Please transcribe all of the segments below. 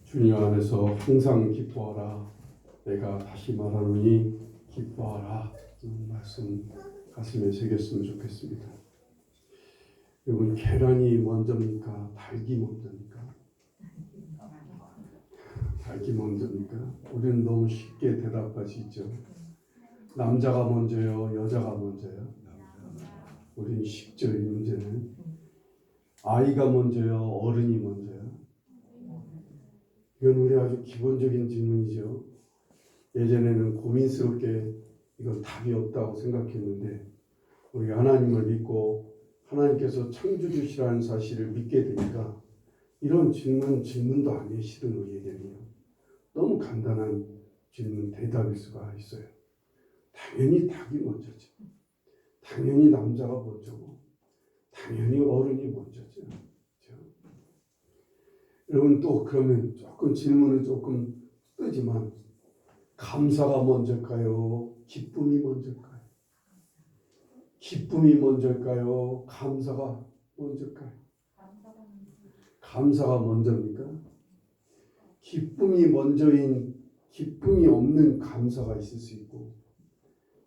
주님 안에서 항상 기뻐하라. 내가 다시 말하노니 기뻐하라. 말씀 가슴에 새겼으면 좋겠습니다. 여러분, 계란이 먼저입니까? 닭이 먼저입니까? 닭이 먼저입니까? 우리는 너무 쉽게 대답하시죠. 남자가 먼저요, 여자가 먼저요? 우리는 쉽죠. 이 문제는 아이가 먼저요, 어른이 먼저요? 이건 우리 아주 기본적인 질문이죠. 예전에는 고민스럽게 이건 답이 없다고 생각했는데 우리 하나님을 믿고 하나님께서 창조주시라는 사실을 믿게 되니까 이런 질문도 아니에요. 실은 우리에게는요. 너무 간단한 질문 대답일 수가 있어요. 당연히 닭이 먼저죠. 당연히 남자가 먼저고 당연히 어른이 먼저죠. 그렇죠? 여러분, 또 그러면 조금 질문은 조금 뜨지만 감사가 먼저일까요? 기쁨이 먼저일까요? 기쁨이 먼저일까요? 감사가 먼저일까요? 감사가 먼저입니까? 기쁨이 먼저인 기쁨이 없는 감사가 있을 수 있고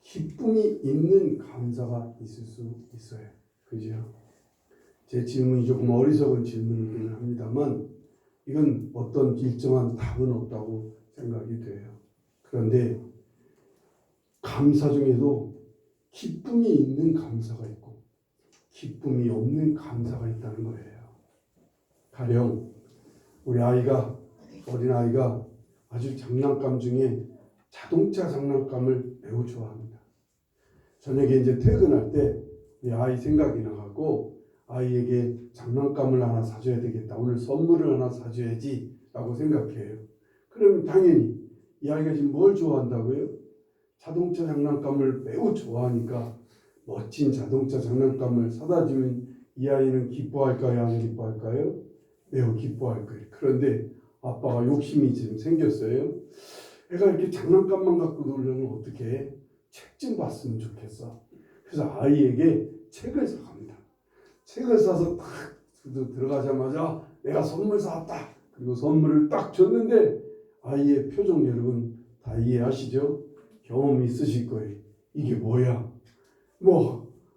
기쁨이 있는 감사가 있을 수 있어요. 그죠? 제 질문이 조금 어리석은 질문이긴 합니다만 이건 어떤 일정한 답은 없다고 생각이 돼요. 그런데 감사 중에도 기쁨이 있는 감사가 있고 기쁨이 없는 감사가 있다는 거예요. 가령 우리 어린아이가 아주 장난감 중에 자동차 장난감을 매우 좋아합니다. 저녁에 이제 퇴근할 때 이 아이 생각이 나갖고 아이에게 장난감을 하나 사줘야 되겠다. 오늘 선물을 하나 사줘야지 라고 생각해요. 그럼 당연히 이 아이가 지금 뭘 좋아한다고요? 자동차 장난감을 매우 좋아하니까 멋진 자동차 장난감을 사다 주면 이 아이는 기뻐할까요? 안 기뻐할까요? 매우 기뻐할 거예요. 그런데 아빠가 욕심이 지금 생겼어요. 애가 이렇게 장난감만 갖고 놀려면 어떻게 해? 책 좀 봤으면 좋겠어. 그래서 아이에게 책을 사갑니다. 책을 사서 딱 들어가자마자 내가 선물 사왔다. 그리고 선물을 딱 줬는데 아이의 표정 여러분 다 이해하시죠? 경험이 있으실 거예요. 이게 뭐야?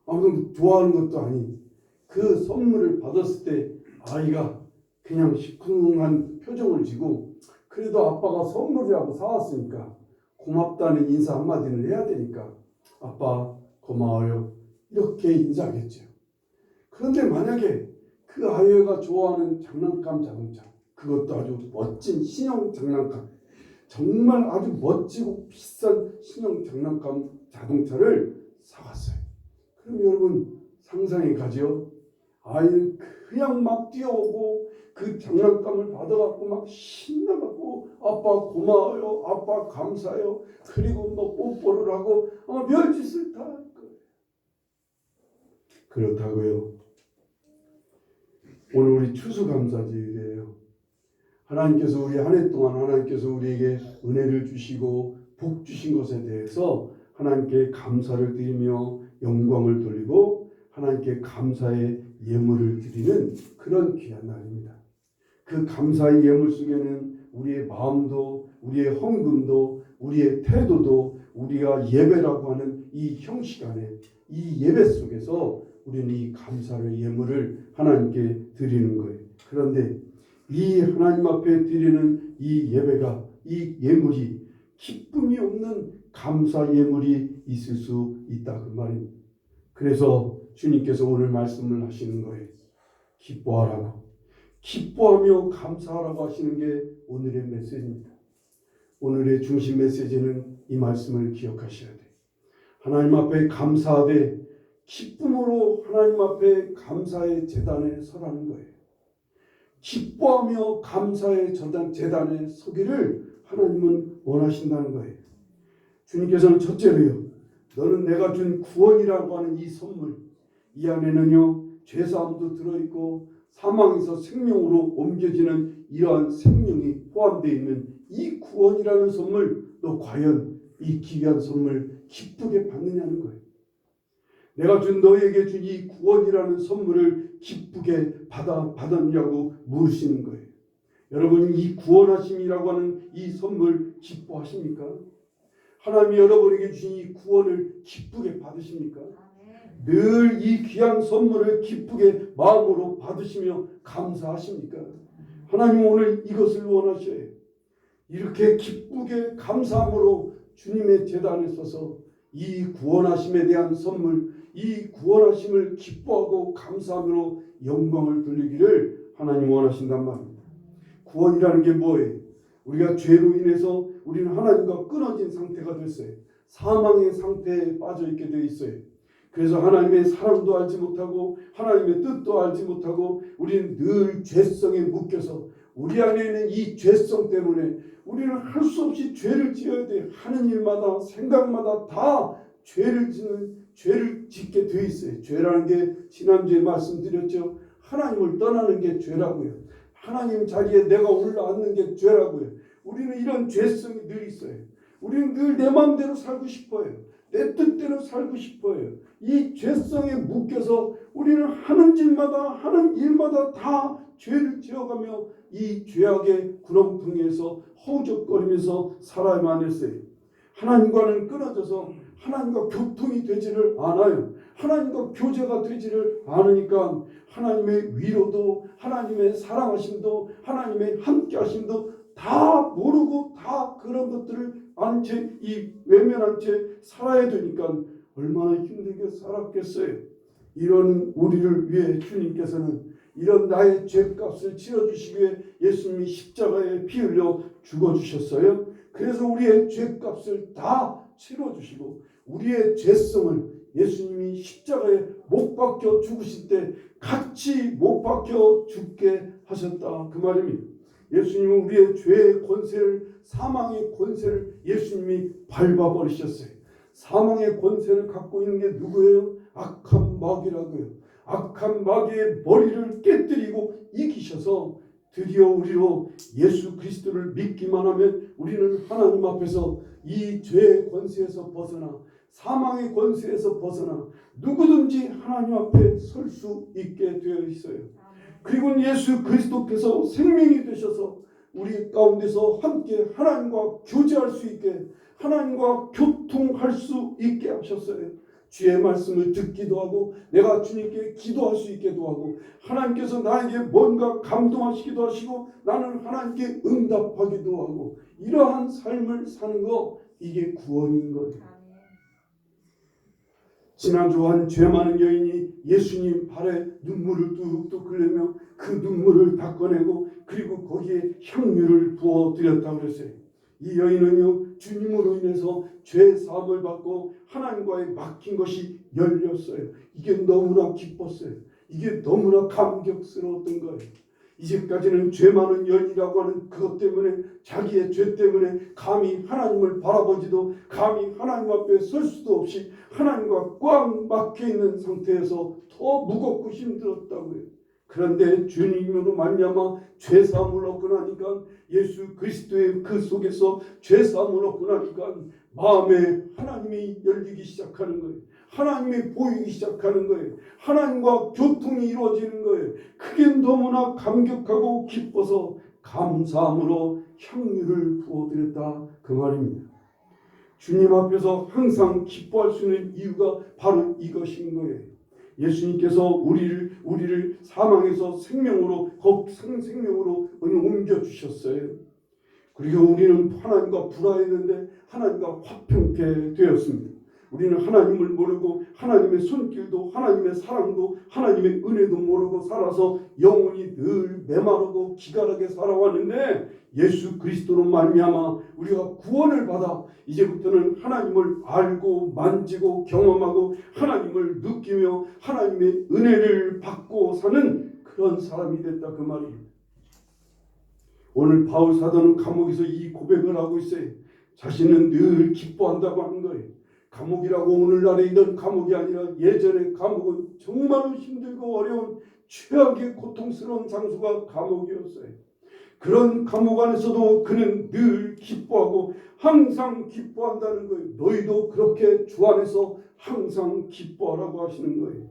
아무튼 좋아하는 것도 아닌 그 선물을 받았을 때 아이가 그냥 시큰한 표정을 지고 그래도 아빠가 선물이라고 사왔으니까 고맙다는 인사 한마디는 해야 되니까 아빠 고마워요 이렇게 인사하겠죠. 그런데 만약에 그 아이가 좋아하는 장난감 자동차 그것도 아주 멋진 신형 장난감 정말 아주 멋지고 비싼 신형 장난감 자동차를 사왔어요. 그럼 여러분 상상해 가죠. 아이는 그냥 막 뛰어오고 그 장난감을 받아갖고 막 신나갖고 아빠 고마워요, 아빠 감사해요. 그리고 뭐 뽀뽀를 하고 아마 별짓을 다 할 거예요. 그렇다고요. 오늘 우리 추수감사주일이에요. 하나님께서 우리 한 해 동안 하나님께서 우리에게 은혜를 주시고 복 주신 것에 대해서 하나님께 감사를 드리며 영광을 돌리고 하나님께 감사의 예물을 드리는 그런 귀한 날입니다. 그 감사의 예물 속에는 우리의 마음도 우리의 헌금도 우리의 태도도 우리가 예배라고 하는 이 형식 안에 이 예배 속에서 우리는 이 감사의 예물을 하나님께 드리는 거예요. 그런데 이 하나님 앞에 드리는 이 예배가 이 예물이 기쁨이 없는 감사 예물이 있을 수 있다 그 말입니다. 그래서 주님께서 오늘 말씀을 하시는 거예요. 기뻐하라고. 기뻐하며 감사하라고 하시는 게 오늘의 메시지입니다. 오늘의 중심 메시지는 이 말씀을 기억하셔야 돼요. 하나님 앞에 감사하되 기쁨으로 하나님 앞에 감사의 제단에 서라는 거예요. 기뻐하며 감사의 제단에 서기를 하나님은 원하신다는 거예요. 주님께서는 첫째로요. 너는 내가 준 구원이라고 하는 이 선물 이 안에는요. 죄사함도 들어있고 사망에서 생명으로 옮겨지는 이러한 생명이 포함되어 있는 이 구원이라는 선물 너 과연 이 귀한 선물 기쁘게 받느냐는 거예요. 내가 너에게 준 이 구원이라는 선물을 기쁘게 받았냐고 물으시는 거예요. 여러분 이 구원하심이라고 하는 이 선물 기뻐하십니까? 하나님이 여러분에게 주신 이 구원을 기쁘게 받으십니까? 늘 이 귀한 선물을 기쁘게 마음으로 받으시며 감사하십니까? 하나님 오늘 이것을 원하셔요. 이렇게 기쁘게 감사함으로 주님의 제단에 서서 이 구원하심에 대한 선물, 이 구원하심을 기뻐하고 감사함으로 영광을 돌리기를 하나님 원하신단 말입니다. 구원이라는 게 뭐예요? 우리가 죄로 인해서 우리는 하나님과 끊어진 상태가 됐어요. 사망의 상태에 빠져 있게 되어 있어요. 그래서 하나님의 사랑도 알지 못하고 하나님의 뜻도 알지 못하고 우리는 늘 죄성에 묶여서 우리 안에 있는 이 죄성 때문에 우리는 할 수 없이 죄를 지어야 돼. 하는 일마다 생각마다 다 죄를 짓게 돼 있어요. 죄라는 게 지난주에 말씀드렸죠. 하나님을 떠나는 게 죄라고요. 하나님 자리에 내가 올라앉는 게 죄라고요. 우리는 이런 죄성이 늘 있어요. 우리는 늘 내 마음대로 살고 싶어요. 내 뜻대로 살고 싶어요. 이 죄성에 묶여서 우리는 하는 일마다 다 죄를 지어가며 이 죄악의 구렁텅이에서 허우적거리면서 살아야만 했어요. 하나님과는 끊어져서 하나님과 교통이 되지를 않아요. 하나님과 교제가 되지를 않으니까 하나님의 위로도 하나님의 사랑하심도 하나님의 함께하심도 다 모르고 다 그런 것들을 안 채 이 외면한 채 살아야 되니까 얼마나 힘들게 살았겠어요. 이런 우리를 위해 주님께서는 이런 나의 죄값을 치러주시기 위해 예수님이 십자가에 피 흘려 죽어주셨어요. 그래서 우리의 죄값을 다 치러주시고 우리의 죄성을 예수님이 십자가에 못 박혀 죽으실 때 같이 못 박혀 죽게 하셨다 그 말입니다. 예수님은 우리의 죄의 권세를 사망의 권세를 예수님이 밟아버리셨어요. 사망의 권세를 갖고 있는 게 누구예요? 악한 마귀라고요. 악한 마귀의 머리를 깨뜨리고 이기셔서 드디어 우리로 예수 그리스도를 믿기만 하면 우리는 하나님 앞에서 이 죄의 권세에서 벗어나 사망의 권세에서 벗어나 누구든지 하나님 앞에 설 수 있게 되어 있어요. 그리고 예수 그리스도께서 생명이 되셔서 우리 가운데서 함께 하나님과 교제할 수 있게 하나님과 교통할 수 있게 하셨어요. 주의 말씀을 듣기도 하고 내가 주님께 기도할 수 있게도 하고 하나님께서 나에게 뭔가 감동하시기도 하시고 나는 하나님께 응답하기도 하고 이러한 삶을 사는 거 이게 구원인 거예요. 지난주 한 죄 많은 여인이 예수님 발에 눈물을 뚝뚝 흘리며 그 눈물을 닦아내고 그리고 거기에 향유를 부어드렸다고 그랬어요. 이 여인은요 주님으로 인해서 죄 사함을 받고 하나님과의 막힌 것이 열렸어요. 이게 너무나 기뻤어요. 이게 너무나 감격스러웠던 거예요. 이제까지는 죄 많은 여인이라고 하는 그것 때문에 자기의 죄 때문에 감히 하나님을 바라보지도 감히 하나님 앞에 설 수도 없이 하나님과 꽉 막혀있는 상태에서 더 무겁고 힘들었다고요. 그런데 주님으로 말미암아 죄사함을 얻고 나니까 예수 그리스도의 그 속에서 죄사함을 얻고 나니까 마음에 하나님이 열리기 시작하는 거예요. 하나님이 보이기 시작하는 거예요. 하나님과 교통이 이루어지는 거예요. 그게 너무나 감격하고 기뻐서 감사함으로 향유를 부어드렸다 그 말입니다. 주님 앞에서 항상 기뻐할 수 있는 이유가 바로 이것인 거예요. 예수님께서 우리를 사망에서 생명으로 옮겨 주셨어요. 그리고 우리는 하나님과 불화했는데 하나님과 화평케 되었습니다. 우리는 하나님을 모르고 하나님의 손길도 하나님의 사랑도 하나님의 은혜도 모르고 살아서 영혼이 늘 메마르고 기갈하게 살아왔는데 예수 그리스도로 말미암아 우리가 구원을 받아 이제부터는 하나님을 알고 만지고 경험하고 하나님을 느끼며 하나님의 은혜를 받고 사는 그런 사람이 됐다 그 말입니다. 오늘 바울 사도는 감옥에서 이 고백을 하고 있어요. 자신은 늘 기뻐한다고 하는 거예요. 감옥이라고 오늘날에 있던 감옥이 아니라 예전의 감옥은 정말로 힘들고 어려운 최악의 고통스러운 장소가 감옥이었어요. 그런 감옥 안에서도 그는 늘 기뻐하고 항상 기뻐한다는 거예요. 너희도 그렇게 주 안에서 항상 기뻐하라고 하시는 거예요.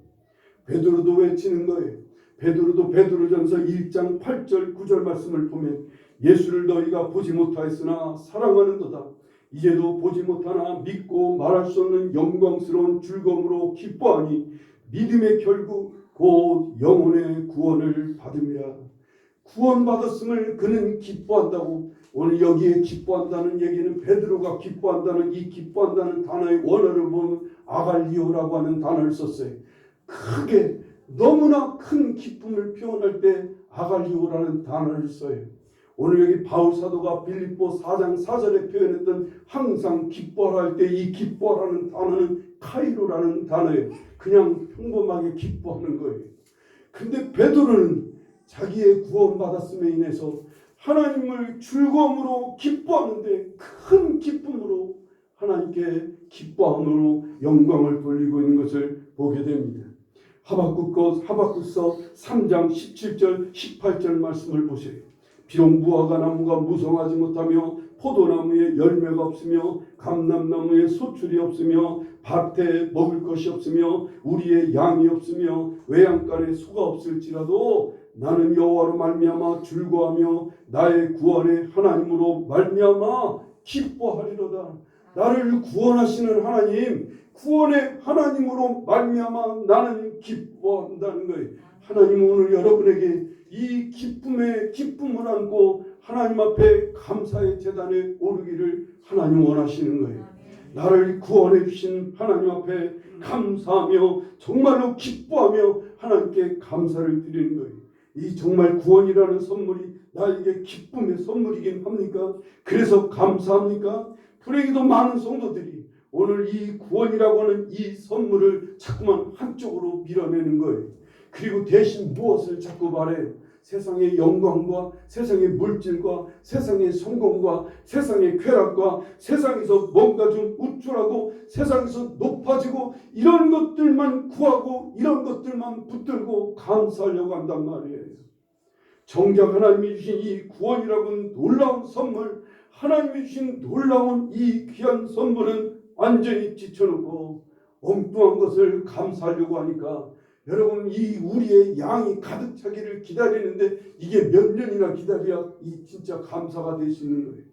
베드로도 외치는 거예요. 베드로도 베드로전서 1장 8절 9절 말씀을 보면 예수를 너희가 보지 못하였으나 사랑하는도다. 이제도 보지 못하나 믿고 말할 수 없는 영광스러운 즐거움으로 기뻐하니 믿음의 결국 곧 영혼의 구원을 받음이라. 구원받았음을 그는 기뻐한다고. 오늘 여기에 기뻐한다는 얘기는 베드로가 기뻐한다는 이 기뻐한다는 단어의 원어를 보면 아갈리오라고 하는 단어를 썼어요. 크게 너무나 큰 기쁨을 표현할 때 아갈리오라는 단어를 써요. 오늘 여기 바울 사도가 빌립보 4장 4절에 표현했던 항상 기뻐하라 할 때 이 기뻐하라는 단어는 카이로라는 단어예요. 그냥 평범하게 기뻐하는 거예요. 근데 베드로는 자기의 구원받았음에 인해서 하나님을 즐거움으로 기뻐하는데 큰 기쁨으로 하나님께 기뻐함으로 영광을 돌리고 있는 것을 보게 됩니다. 하박국서 3장 17절 18절 말씀을 보세요. 비록 무화과 나무가 무성하지 못하며 포도나무에 열매가 없으며 감람나무에 소출이 없으며 밭에 먹을 것이 없으며 우리의 양이 없으며 외양간에 소가 없을지라도 나는 여호와로 말미암아 즐거워하며 나의 구원의 하나님으로 말미암아 기뻐하리로다. 나를 구원하시는 하나님, 구원의 하나님으로 말미암아 나는 기뻐한다는 거예요. 하나님은 오늘 여러분에게 이 기쁨의 기쁨을 안고 하나님 앞에 감사의 제단에 오르기를 하나님 원하시는 거예요. 나를 구원해 주신 하나님 앞에 감사하며 정말로 기뻐하며 하나님께 감사를 드리는 거예요. 이 정말 구원이라는 선물이 나에게 기쁨의 선물이긴 합니까? 그래서 감사합니까? 불행히도 많은 성도들이 오늘 이 구원이라고 하는 이 선물을 자꾸만 한쪽으로 밀어내는 거예요. 그리고 대신 무엇을 자꾸 말해요? 세상의 영광과 세상의 물질과 세상의 성공과 세상의 쾌락과 세상에서 뭔가 좀 우쭐하고 세상에서 높아지고 이런 것들만 구하고 이런 것들만 붙들고 감사하려고 한단 말이에요. 정작 하나님이 주신 이 구원이라고 하는 놀라운 선물, 하나님이 주신 놀라운 이 귀한 선물은 완전히 지쳐놓고 엉뚱한 것을 감사하려고 하니까 여러분 이 우리의 양이 가득 차기를 기다리는데 이게 몇 년이나 기다려야 이 진짜 감사가 될 수 있는 거예요.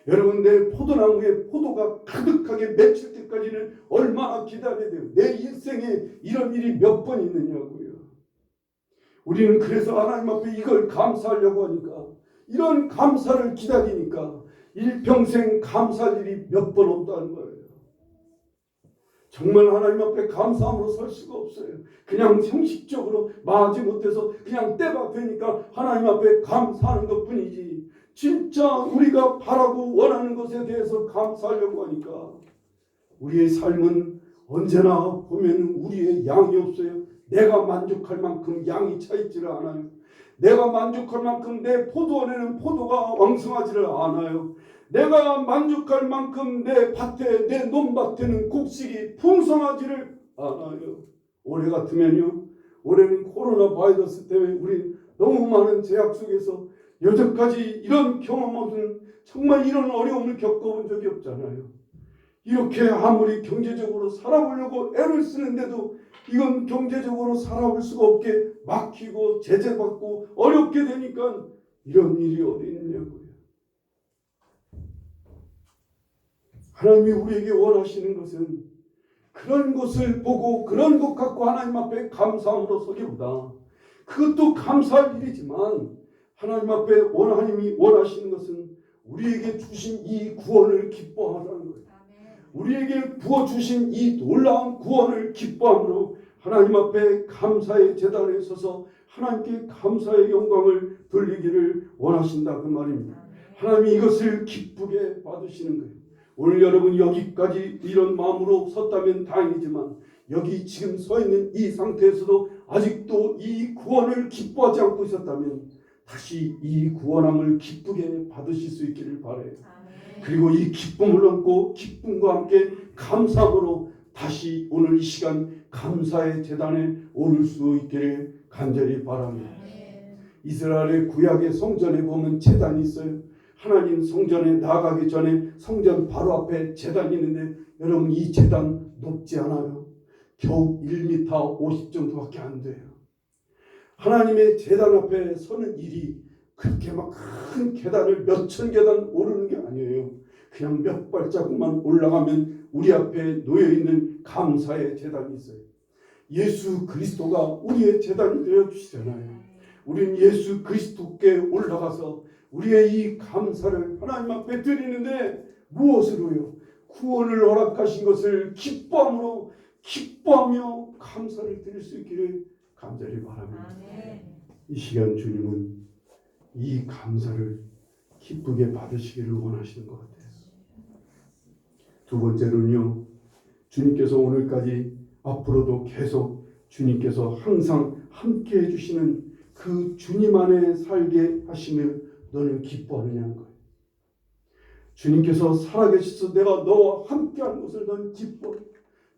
여러분 내 포도나무에 포도가 가득하게 맺힐 때까지는 얼마나 기다려야 돼요. 내 인생에 이런 일이 몇 번 있느냐고요. 우리는 그래서 하나님 앞에 이걸 감사하려고 하니까 이런 감사를 기다리니까 일평생 감사할 일이 몇 번 없다는 거예요. 정말 하나님 앞에 감사함으로 설 수가 없어요. 그냥 형식적으로 마지 못해서 그냥 때가 되니까 하나님 앞에 감사하는 것뿐이지 진짜 우리가 바라고 원하는 것에 대해서 감사하려고 하니까 우리의 삶은 언제나 보면 우리의 양이 없어요. 내가 만족할 만큼 양이 차 있지를 않아요. 내가 만족할 만큼 내 포도원에는 포도가 왕성하지를 않아요. 내가 만족할 만큼 내 밭에 내 논밭에는 곡식이 풍성하지를 않아요. 올해 같으면요. 올해는 코로나 바이러스 때문에 우리 너무 많은 제약 속에서 여태까지 이런 경험 없는 정말 이런 어려움을 겪어본 적이 없잖아요. 이렇게 아무리 경제적으로 살아보려고 애를 쓰는데도 이건 경제적으로 살아볼 수가 없게 막히고 제재받고 어렵게 되니까 이런 일이 어디 있느냐고요. 하나님이 우리에게 원하시는 것은 그런 것을 보고 그런 것 갖고 하나님 앞에 감사함으로 서기보다 그것도 감사할 일이지만 하나님 앞에 하나님이 원하시는 것은 우리에게 주신 이 구원을 기뻐하라는 거예요. 우리에게 부어주신 이 놀라운 구원을 기뻐함으로 하나님 앞에 감사의 제단에 서서 하나님께 감사의 영광을 돌리기를 원하신다 그 말입니다. 하나님이 이것을 기쁘게 받으시는 거예요. 오늘 여러분 여기까지 이런 마음으로 섰다면 다행이지만 여기 지금 서 있는 이 상태에서도 아직도 이 구원을 기뻐하지 않고 있었다면 다시 이 구원함을 기쁘게 받으실 수 있기를 바라요. 그리고 이 기쁨을 얻고 기쁨과 함께 감사함으로 다시 오늘 이 시간 감사의 제단에 오를 수 있기를 간절히 바랍니다. 이스라엘의 구약의 성전에 보면 제단이 있어요. 하나님 성전에 나가기 전에 성전 바로 앞에 제단이 있는데 여러분 이 제단 높지 않아요. 겨우 1m 50 정도밖에 안 돼요. 하나님의 제단 앞에 서는 일이 그렇게 막 큰 계단을 몇천 계단 오르는 게 아니에요. 그냥 몇 발자국만 올라가면 우리 앞에 놓여있는 감사의 제단이 있어요. 예수 그리스도가 우리의 제단이 되어주시잖아요. 우리는 예수 그리스도께 올라가서 우리의 이 감사를 하나님 앞에 드리는데 무엇으로요? 구원을 허락하신 것을 기뻐함으로 기뻐하며 감사를 드릴 수 있기를 간절히 바랍니다. 이 시간 주님은 이 감사를 기쁘게 받으시기를 원하시는 것 같아요. 두 번째로는요, 주님께서 오늘까지 앞으로도 계속 주님께서 항상 함께 해주시는 그 주님 안에 살게 하시며 너는 기뻐하느냐는 거예요. 주님께서 살아계셔서 내가 너와 함께하는 것을 너는 기뻐해.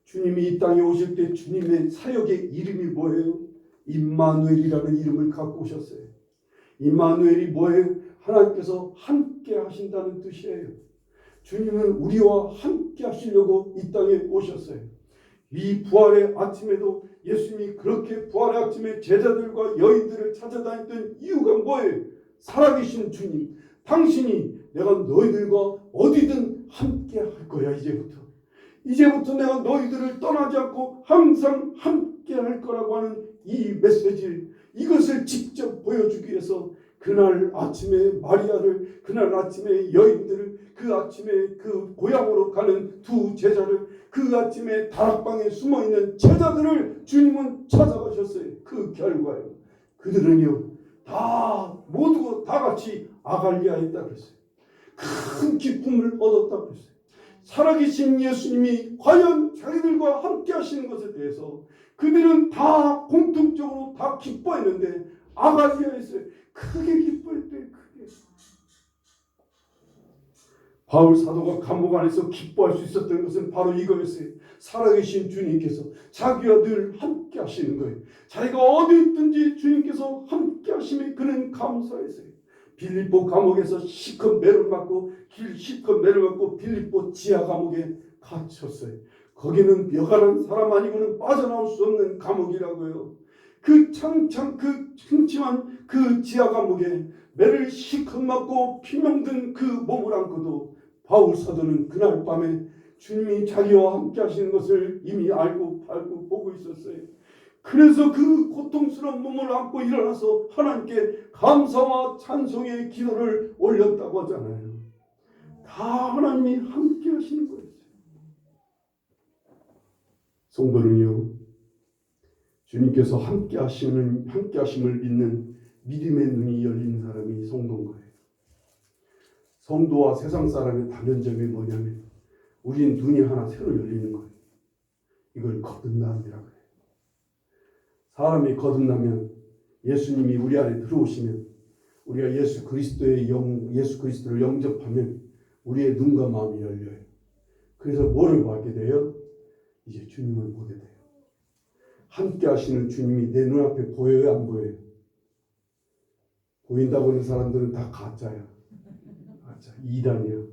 주님이 이 땅에 오실 때 주님의 사역의 이름이 뭐예요? 임마누엘이라는 이름을 갖고 오셨어요. 임마누엘이 뭐예요? 하나님께서 함께 하신다는 뜻이에요. 주님은 우리와 함께 하시려고 이 땅에 오셨어요. 이 부활의 아침에도 예수님이 그렇게 부활의 아침에 제자들과 여인들을 찾아다녔던 이유가 뭐예요? 살아계신 주님, 당신이 내가 너희들과 어디든 함께 할 거야. 이제부터 내가 너희들을 떠나지 않고 항상 함께 할 거라고 하는 이 메시지, 이것을 직접 보여주기 위해서 그날 아침에 마리아를, 그날 아침에 여인들을, 그 아침에 그 고향으로 가는 두 제자를, 그 아침에 다락방에 숨어있는 제자들을 주님은 찾아가셨어요. 그 결과요, 그들은요 다 모두 다 같이 아갈리아에 있다 그랬어요. 큰 기쁨을 얻었다 그랬어요. 살아계신 예수님이 과연 자기들과 함께 하시는 것에 대해서 그들은 다 공통적으로 다 기뻐했는데 아갈리아에서 크게 기뻐했대요. 크게. 바울 사도가 감옥 안에서 기뻐할 수 있었던 것은 바로 이거였어요. 살아계신 주님께서 자기와 늘 함께 하시는 거예요. 자기가 어디 있든지 주님께서 함께 하심에 그는 감사했어요. 빌립보 감옥에서 실컷 매를 맞고 빌립보 지하 감옥에 갇혔어요. 거기는 벼가는 사람 아니고는 빠져나올 수 없는 감옥이라고요. 그 창창 그 층침한 그 지하 감옥에 매를 실컷 맞고 피명든 그 몸을 안고도 바울 사도는 그날 밤에 주님이 자기와 함께 하시는 것을 이미 알고 보고 있었어요. 그래서 그 고통스러운 몸을 안고 일어나서 하나님께 감사와 찬송의 기도를 올렸다고 하잖아요. 다 하나님이 함께 하시는 거예요. 성도는요, 주님께서 함께 하심을 믿는 믿음의 눈이 열린 사람이 성도인 거예요. 성도와 세상 사람의 다른점이 뭐냐면 우리는 눈이 하나 새로 열리는 거예요. 이걸 거듭남이라고 해요. 사람이 거듭나면 예수님이 우리 안에 들어오시면 우리가 예수 그리스도를 영접하면 우리의 눈과 마음이 열려요. 그래서 뭐를 보게 돼요? 이제 주님을 보게 돼요. 함께 하시는 주님이 내 눈앞에 보여요, 안 보여요? 보인다고 하는 사람들은 다 가짜야. 가짜, 이단이야.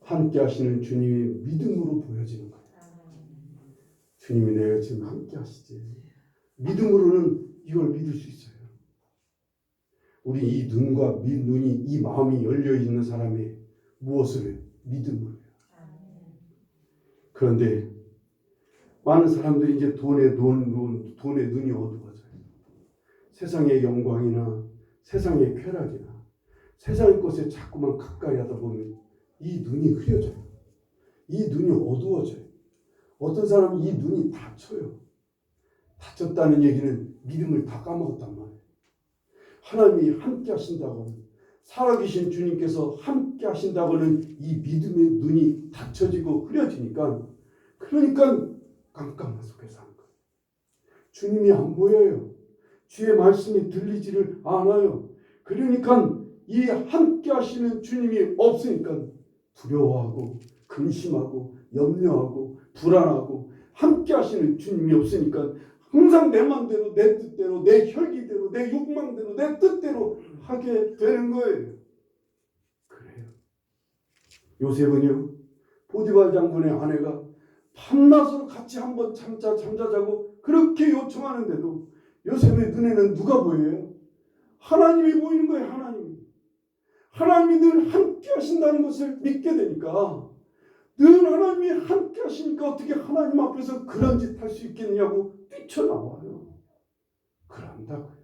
함께 하시는 주님이 믿음으로 보여지는 거예요. 주님이 내가 지금 함께 하시지. 믿음으로는 이걸 믿을 수 있어요. 우리 이 눈이 이 마음이 열려 있는 사람이 무엇을 해요? 믿음으로 해요. 그런데 많은 사람들이 이제 돈의 눈이 어두워져요. 세상의 영광이나 세상의 쾌락이나 세상의 것에 자꾸만 가까이 하다 보면 이 눈이 흐려져요. 이 눈이 어두워져요. 어떤 사람은 이 눈이 닫혀요. 닫혔다는 얘기는 믿음을 다 까먹었단 말이에요. 하나님이 함께 하신다고는, 살아계신 주님께서 함께 하신다고는 이 믿음의 눈이 닫혀지고 흐려지니까, 그러니까 깜깜한 속에 사는 거예요. 주님이 안 보여요. 주의 말씀이 들리지를 않아요. 그러니까 이 함께 하시는 주님이 없으니까 두려워하고 근심하고 염려하고 불안하고, 함께 하시는 주님이 없으니까 항상 내 마음대로, 내 뜻대로, 내 혈기대로, 내 욕망대로, 내 뜻대로 하게 되는 거예요. 그래요. 요셉은요, 보디발 장군의 아내가 밤낮으로 같이 한번 잠자자고 그렇게 요청하는데도 요셉의 눈에는 누가 보여요? 하나님이 보이는 거예요. 하나님이 늘 함께 하신다는 것을 믿게 되니까, 늘 하나님이 함께 하시니까 어떻게 하나님 앞에서 그런 짓 할 수 있겠느냐고 뛰쳐나와요. 그런다고요.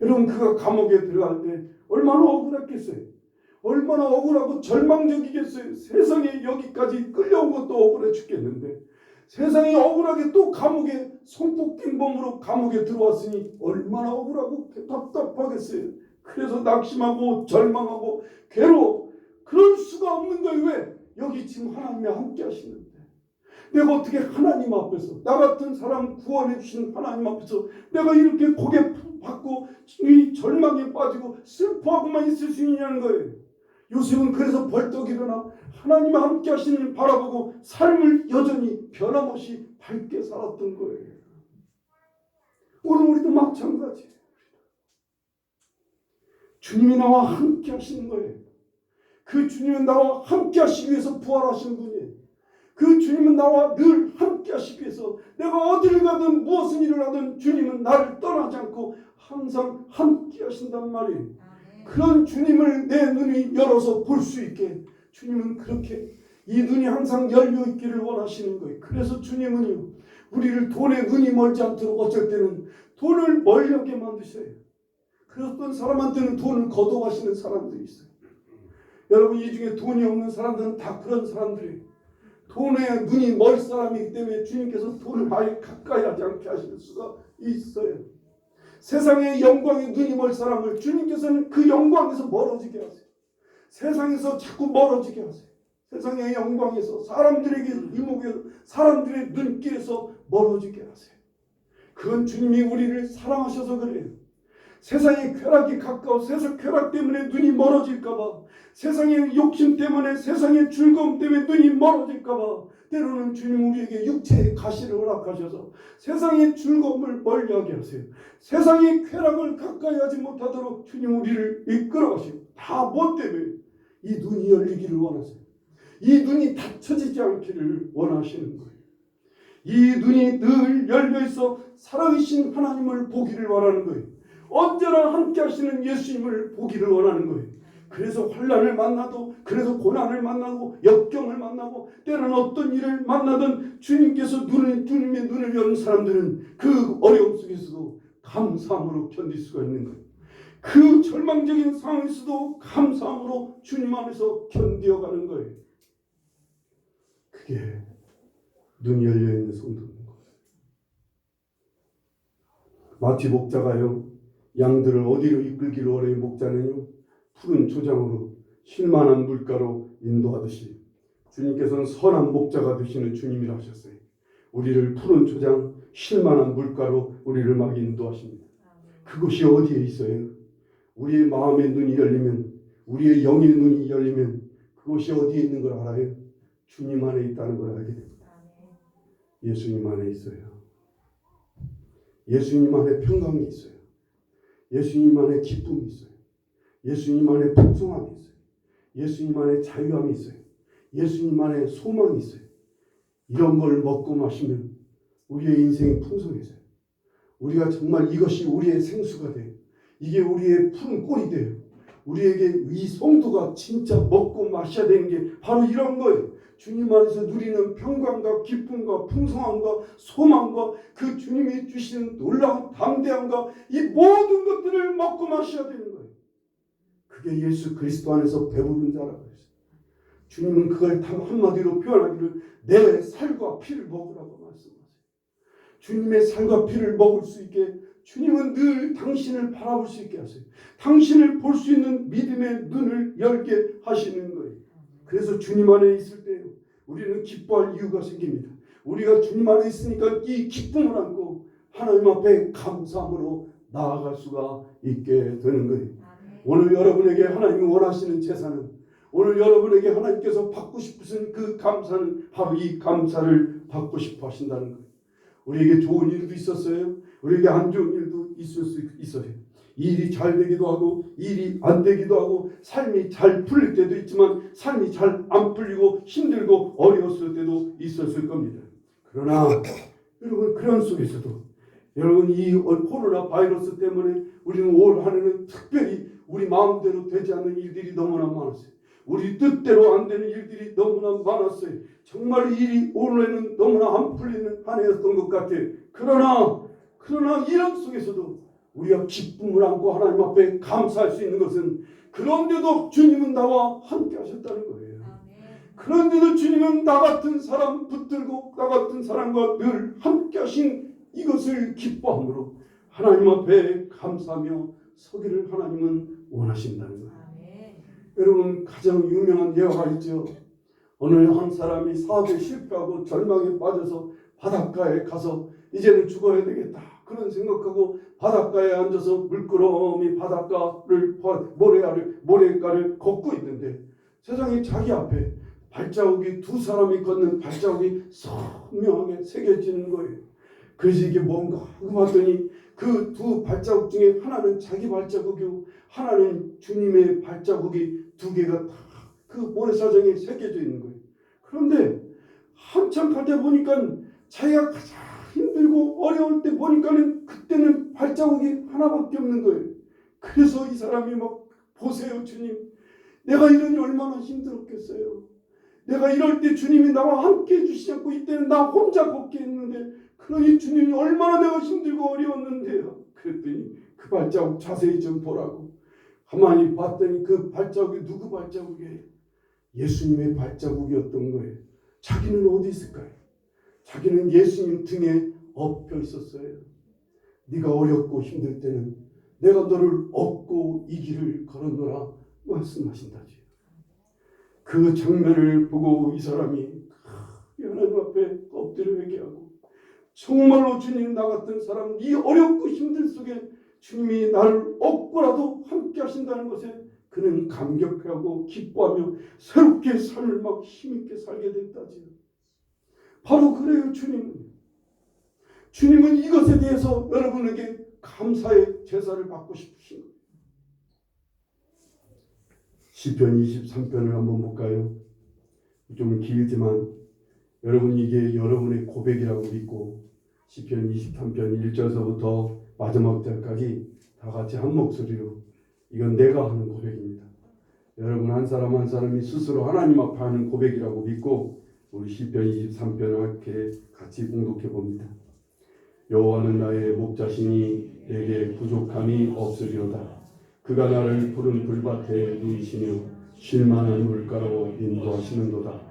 여러분, 그가 감옥에 들어갈 때 얼마나 억울했겠어요. 얼마나 억울하고 절망적이겠어요. 세상에 여기까지 끌려온 것도 억울해 죽겠는데, 세상이 억울하게 또 감옥에 성폭행범으로 감옥에 들어왔으니 얼마나 억울하고 답답하겠어요. 그래서 낙심하고 절망하고 괴로워. 그럴 수가 없는 거예요. 왜? 여기 지금 하나님이 함께 하시는데, 내가 어떻게 하나님 앞에서, 나 같은 사람 구원해 주신 하나님 앞에서 내가 이렇게 고개 받고 이 절망에 빠지고 슬퍼하고만 있을 수 있냐는 거예요. 요셉은 그래서 벌떡 일어나 하나님 함께 하시는 일 바라보고 삶을 여전히 변함없이 밝게 살았던 거예요. 오늘 우리도 마찬가지예요. 주님이 나와 함께 하시는 거예요. 그 주님은 나와 함께 하시기 위해서 부활하신 분이에요. 그 주님은 나와 늘 함께 하시기 위해서, 내가 어디를 가든 무엇을 일을 하든 주님은 나를 떠나지 않고 항상 함께 하신단 말이에요. 그런 주님을 내 눈이 열어서 볼 수 있게 주님은 그렇게 이 눈이 항상 열려 있기를 원하시는 거예요. 그래서 주님은요, 우리를 돈에 눈이 멀지 않도록 어쩔 때는 돈을 멀게 만드셔요. 그랬던 사람한테는 돈을 거둬가시는 사람들이 있어요. 여러분, 이 중에 돈이 없는 사람들은 다 그런 사람들이에요. 돈에 눈이 멀 사람이기 때문에 주님께서 돈을 아예 가까이 하지 않게 하실 수가 있어요. 세상의 영광에 눈이 멀 사람을 주님께서는 그 영광에서 멀어지게 하세요. 세상에서 자꾸 멀어지게 하세요. 세상의 영광에서, 사람들에게 이목에서, 사람들의 눈길에서 멀어지게 하세요. 그건 주님이 우리를 사랑하셔서 그래요. 세상의 쾌락이 가까워 세상 쾌락 때문에 눈이 멀어질까봐, 세상의 욕심 때문에, 세상의 즐거움 때문에 눈이 멀어질까봐 때로는 주님 우리에게 육체의 가시를 허락하셔서 세상의 즐거움을 멀리하게 하세요. 세상의 쾌락을 가까이 하지 못하도록 주님 우리를 이끌어가시고, 다 뭐 때문에? 이 눈이 열리기를 원하세요. 이 눈이 닫혀지지 않기를 원하시는 거예요. 이 눈이 늘 열려있어 살아계신 하나님을 보기를 원하는 거예요. 언제나 함께 하시는 예수님을 보기를 원하는 거예요. 그래서 환난을 만나도, 그래서 고난을 만나고, 역경을 만나고, 때로는 어떤 일을 만나든 주님께서 주님의 눈을 여는 사람들은 그 어려움 속에서도 감사함으로 견딜 수가 있는 거예요. 그 절망적인 상황에서도 감사함으로 주님 안에서 견뎌가는 거예요. 그게 눈이 열려있는 성도인 거예요. 마치 목자가요, 양들을 어디로 이끌기를 원해요. 목자는요, 푸른 초장으로 쉴만한 물가로 인도하듯이 주님께서는 선한 목자가 되시는 주님이라 하셨어요. 우리를 푸른 초장, 쉴만한 물가로 우리를 막 인도하십니다. 그것이 어디에 있어요? 우리의 마음의 눈이 열리면, 우리의 영의 눈이 열리면 그것이 어디에 있는 걸 알아요? 주님 안에 있다는 걸 알게 됩니다. 예수님 안에 있어요. 예수님 안에 평강이 있어요. 예수님 안에 기쁨이 있어요. 예수님 안에 풍성함이 있어요. 예수님 안에 자유함이 있어요. 예수님 안에 소망이 있어요. 이런 걸 먹고 마시면 우리의 인생이 풍성해져요. 우리가 정말 이것이 우리의 생수가 돼요. 이게 우리의 푸른 꼴이 돼요. 우리에게 이 성도가 진짜 먹고 마셔야 되는 게 바로 이런 거예요. 주님 안에서 누리는 평강과 기쁨과 풍성함과 소망과 그 주님이 주시는 놀라운 담대함과 이 모든 것들을 먹고 마셔야 되는 거예요. 그게 예수 그리스도 안에서 배부른 자라고 했어요. 주님은 그걸 한마디로 표현하기를 내 살과 피를 먹으라고 말씀하세요. 주님의 살과 피를 먹을 수 있게 주님은 늘 당신을 바라볼 수 있게 하세요. 당신을 볼 수 있는 믿음의 눈을 열게 하시는 거예요. 그래서 주님 안에 있을 때 우리는 기뻐할 이유가 생깁니다. 우리가 주님 안에 있으니까 이 기쁨을 안고 하나님 앞에 감사함으로 나아갈 수가 있게 되는 거예요. 오늘 여러분에게 하나님이 원하시는 제사는, 오늘 여러분에게 하나님께서 받고 싶으신 그 감사는 바로 이 감사를 받고 싶어 하신다는 거예요. 우리에게 좋은 일도 있었어요. 우리에게 안 좋은 일도 있을 수 있어요. 일이 잘 되기도 하고 일이 안 되기도 하고 삶이 잘 풀릴 때도 있지만 삶이 잘 안 풀리고 힘들고 어려웠을 때도 있었을 겁니다. 그러나 여러분, 그런 속에서도 여러분, 이 코로나 바이러스 때문에 우리는 올 한 해는 특별히 우리 마음대로 되지 않는 일들이 너무나 많았어요. 우리 뜻대로 안 되는 일들이 너무나 많았어요. 정말 일이 올해는 너무나 안 풀리는 한 해였던 것 같아요. 그러나 이런 속에서도 우리가 기쁨을 안고 하나님 앞에 감사할 수 있는 것은, 그런데도 주님은 나와 함께 하셨다는 거예요. 그런데도 주님은 나 같은 사람 붙들고 나 같은 사람과 늘 함께 하신 이것을 기뻐함으로 하나님 앞에 감사하며 서기를 하나님은 원하신다는 거예요. 여러분, 가장 유명한 예화가 있죠. 어느 한 사람이 사업에 실패하고 절망에 빠져서 바닷가에 가서 이제는 죽어야 되겠다 그런 생각하고 바닷가에 앉아서 물끄러미 바닷가를 모래가를 걷고 있는데, 세상에 자기 앞에 발자국이 두 사람이 걷는 발자국이 선명하게 새겨지는 거예요. 그래서 이게 뭔가 하고 봤더니 그 두 발자국 중에 하나는 자기 발자국이고 하나는 주님의 발자국이 두 개가 다 그 모래사장에 새겨져 있는 거예요. 그런데 한참 갈 때 보니까 자기가 가장 힘들고 어려울 때 보니까는 그때는 발자국이 하나밖에 없는 거예요. 그래서 이 사람이 막, 보세요 주님, 내가 이러니 얼마나 힘들었겠어요. 내가 이럴 때 주님이 나와 함께 해주시지 않고 이때는 나 혼자 걷게 했는데, 그러니 주님이 얼마나 내가 힘들고 어려웠는데요. 그랬더니 그 발자국 자세히 좀 보라고 가만히 봤더니 그 발자국이 누구 발자국이에요? 예수님의 발자국이었던 거예요. 자기는 어디 있을까요? 자기는 예수님 등에 엎여 있었어요. 네가 어렵고 힘들 때는 내가 너를 업고 이 길을 걸었노라 말씀하신다지. 그 장면을 보고 이 사람이 하나님 앞에 엎드려 회개하고, 정말로 주님, 나 같은 사람 이 어렵고 힘들 속에 주님이 나를 업고라도 함께 하신다는 것에 그는 감격하고 기뻐하며 새롭게 삶을 막 힘있게 살게 됐다지요. 바로 그래요. 주님은 이것에 대해서 여러분에게 감사의 제사를 받고 싶으신 거예요. 시편 23편을 한번 볼까요? 좀 길지만 여러분, 이게 여러분의 고백이라고 믿고 시편 23편 1절서부터 마지막 절까지 다 같이 한 목소리로, 이건 내가 하는 고백입니다. 여러분 한 사람 한 사람이 스스로 하나님 앞에 하는 고백이라고 믿고 우리 시편 23편을 함께 같이 봉독해 봅니다. 여호와는 나의 목자시니 내게 부족함이 없으리로다. 그가 나를 푸른 불밭에 누이시며 쉴만한 물가로 인도하시는도다.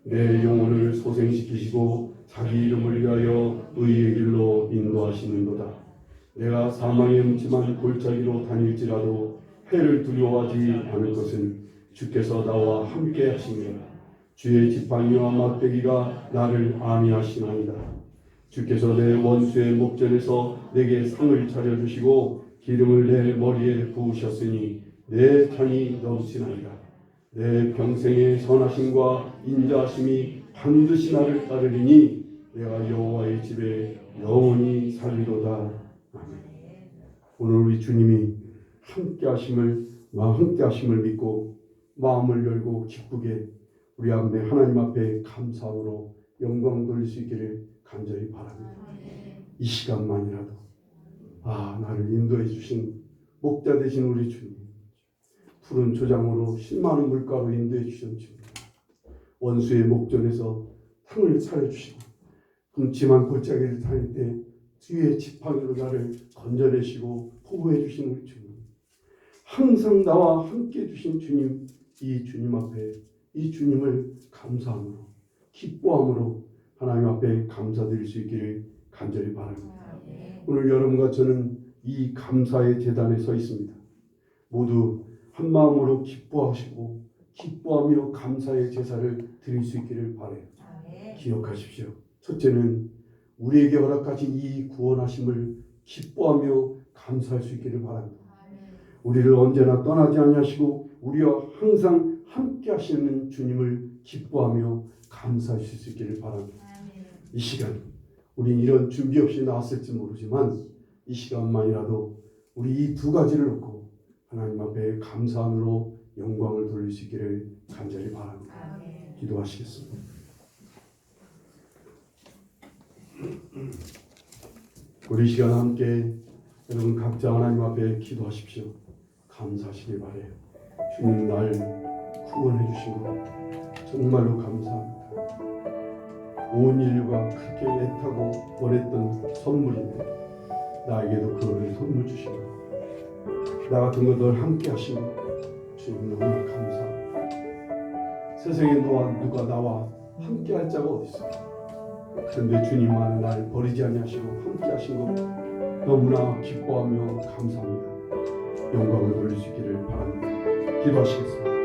내 영혼을 소생시키시고 자기 이름을 위하여 의의 길로 인도하시는도다. 내가 사망의 음침한 골짜기로 다닐지라도 해를 두려워하지 않을 것은 주께서 나와 함께 하시니라. 주의 지팡이와 막대기가 나를 안위하시나이다. 주께서 내 원수의 목전에서 내게 상을 차려주시고 기름을 내 머리에 부으셨으니 내 잔이 넘치나이다. 내 평생의 선하심과 인자하심이 반드시 나를 따르리니 내가 여호와의 집에 영원히 살리로다. 아멘. 오늘 우리 주님이 함께 하심을 믿고 마음을 열고 기쁘게 우리 앞에 하나님 앞에 감사함으로 영광 돌릴 수 있기를 간절히 바랍니다. 이 시간만이라도 나를 인도해 주신 목자 되신 우리 주님, 푸른 조장으로 쉴만한 물가로 인도해 주신 주님, 원수의 목전에서 상을 차려주시고 음침한 골짜기를 다닐 때 뒤에 지팡이로 나를 건져내시고 보호해 주신 우리 주님, 항상 나와 함께 해주신 주님, 이 주님 앞에 이 주님을 감사함으로 기뻐함으로 하나님 앞에 감사드릴 수 있기를 간절히 바랍니다. 오늘 여러분과 저는 이 감사의 제단에 서 있습니다. 모두 한 마음으로 기뻐하시고 기뻐하며 감사의 제사를 드릴 수 있기를 바라요. 기억하십시오. 첫째는 우리에게 허락하신 이 구원하심을 기뻐하며 감사할 수 있기를 바랍니다. 우리를 언제나 떠나지 아니하시고 우리와 항상 함께 하시는 주님을 기뻐하며 감사할 수 있기를 바랍니다. 이 시간 우린 이런 준비 없이 나왔을지 모르지만 이 시간만이라도 우리 이 두 가지를 놓고 하나님 앞에 감사함으로 영광을 돌릴 수 있기를 간절히 바랍니다. 기도하시겠습니다. 우리 시간 함께 여러분 각자 하나님 앞에 기도하십시오. 감사하시길 바래요. 주님 날 구원해 주신 것 정말로 감사합니다. 온 인류가 그렇게 애타고 원했던 선물인데 나에게도 그거를 선물 주신 것, 나 같은 것들 함께 하신 것 주님 너무 감사합니다. 세상에 누가 나와 함께 할 자가 어디 있어? 그런데 주님만 날 버리지 아니하시고 함께 하신 것 너무나 기뻐하며 감사합니다. 영광을 돌릴 수 있기를 바랍니다. 기도하시겠습니다.